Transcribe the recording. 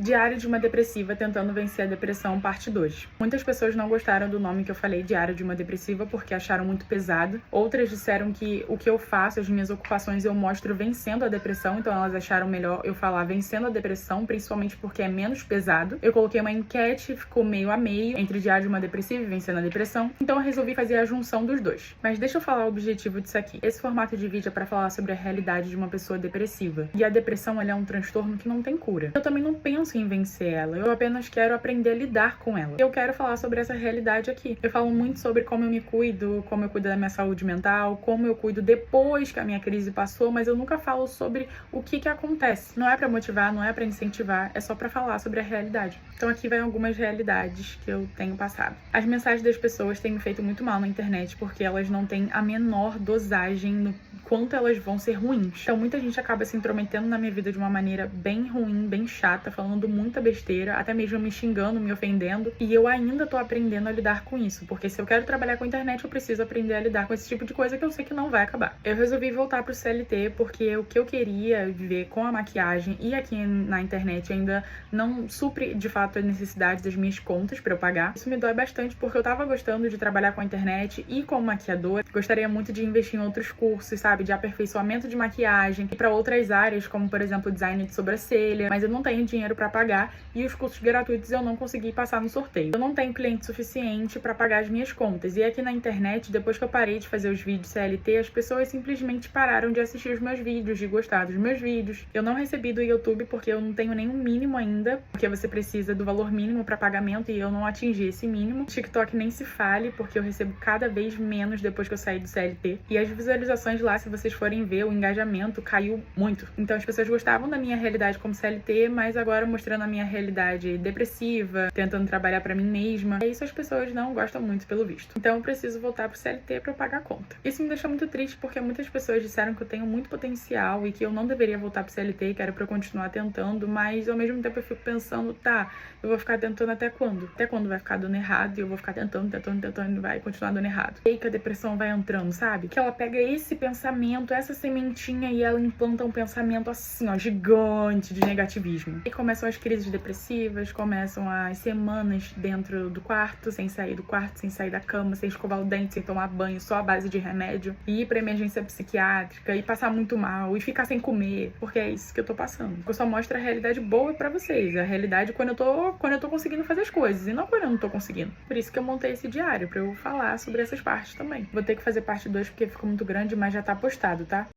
Diário de uma depressiva tentando vencer a depressão, parte 2. Muitas pessoas não gostaram do nome que eu falei, Diário de uma depressiva, porque acharam muito pesado. Outras disseram que o que eu faço, as minhas ocupações, eu mostro vencendo a depressão, então elas acharam melhor eu falar vencendo a depressão, principalmente porque é menos pesado. Eu coloquei uma enquete, ficou meio a meio, entre Diário de uma depressiva e vencendo a depressão, então eu resolvi fazer a junção dos dois. Mas deixa eu falar o objetivo disso aqui. Esse formato de vídeo é para falar sobre a realidade de uma pessoa depressiva. E a depressão, ela é um transtorno que não tem cura. Eu também não penso em vencer ela, eu apenas quero aprender a lidar com ela. Eu quero falar sobre essa realidade aqui. Eu falo muito sobre como eu me cuido, como eu cuido da minha saúde mental, como eu cuido depois que a minha crise passou, mas eu nunca falo sobre o que acontece. Não é pra motivar, não é pra incentivar, é só pra falar sobre a realidade. Então aqui vai algumas realidades que eu tenho passado. As mensagens das pessoas têm me feito muito mal na internet, porque elas não têm a menor dosagem no quanto elas vão ser ruins. Então muita gente acaba se intrometendo na minha vida de uma maneira bem ruim, bem chata, falando muita besteira, até mesmo me xingando, me ofendendo, e eu ainda tô aprendendo a lidar com isso, porque se eu quero trabalhar com a internet, eu preciso aprender a lidar com esse tipo de coisa que eu sei que não vai acabar. Eu resolvi voltar pro CLT porque o que eu queria viver com a maquiagem e aqui na internet ainda não supre de fato as necessidades das minhas contas pra eu pagar. Isso me dói bastante porque eu tava gostando de trabalhar com a internet e como maquiadora. Gostaria muito de investir em outros cursos, sabe, de aperfeiçoamento de maquiagem e pra outras áreas, como por exemplo design de sobrancelha, mas eu não tenho dinheiro pra pagar e os cursos gratuitos eu não consegui passar no sorteio. Eu não tenho cliente suficiente pra pagar as minhas contas. E aqui na internet, depois que eu parei de fazer os vídeos CLT, as pessoas simplesmente pararam de assistir os meus vídeos, de gostar dos meus vídeos. Eu não recebi do YouTube porque eu não tenho nenhum mínimo ainda, porque você precisa do valor mínimo pra pagamento e eu não atingi esse mínimo. TikTok nem se fale, porque eu recebo cada vez menos depois que eu saí do CLT. E as visualizações lá, se vocês forem ver, o engajamento caiu muito. Então as pessoas gostavam da minha realidade como CLT, mas agora mostrando a minha realidade depressiva, tentando trabalhar pra mim mesma. E isso as pessoas não gostam muito, pelo visto. Então eu preciso voltar pro CLT pra eu pagar a conta. Isso me deixa muito triste porque muitas pessoas disseram que eu tenho muito potencial e que eu não deveria voltar pro CLT, que era pra eu continuar tentando, mas ao mesmo tempo eu fico pensando, tá, eu vou ficar tentando até quando? Até quando vai ficar dando errado e eu vou ficar tentando e vai continuar dando errado. E aí que a depressão vai entrando, sabe? Que ela pega esse pensamento, essa sementinha e ela implanta um pensamento assim, ó, gigante de negativismo. E começam as crises depressivas, começam as semanas dentro do quarto, sem sair do quarto, sem sair da cama, sem escovar o dente, sem tomar banho, só à base de remédio, e ir pra emergência psiquiátrica, e passar muito mal, e ficar sem comer, porque é isso que eu tô passando. Eu só mostro a realidade boa pra vocês, a realidade quando eu tô conseguindo fazer as coisas, e não quando eu não tô conseguindo. Por isso que eu montei esse diário, pra eu falar sobre essas partes também. Vou ter que fazer parte 2 porque ficou muito grande, mas já tá postado, tá?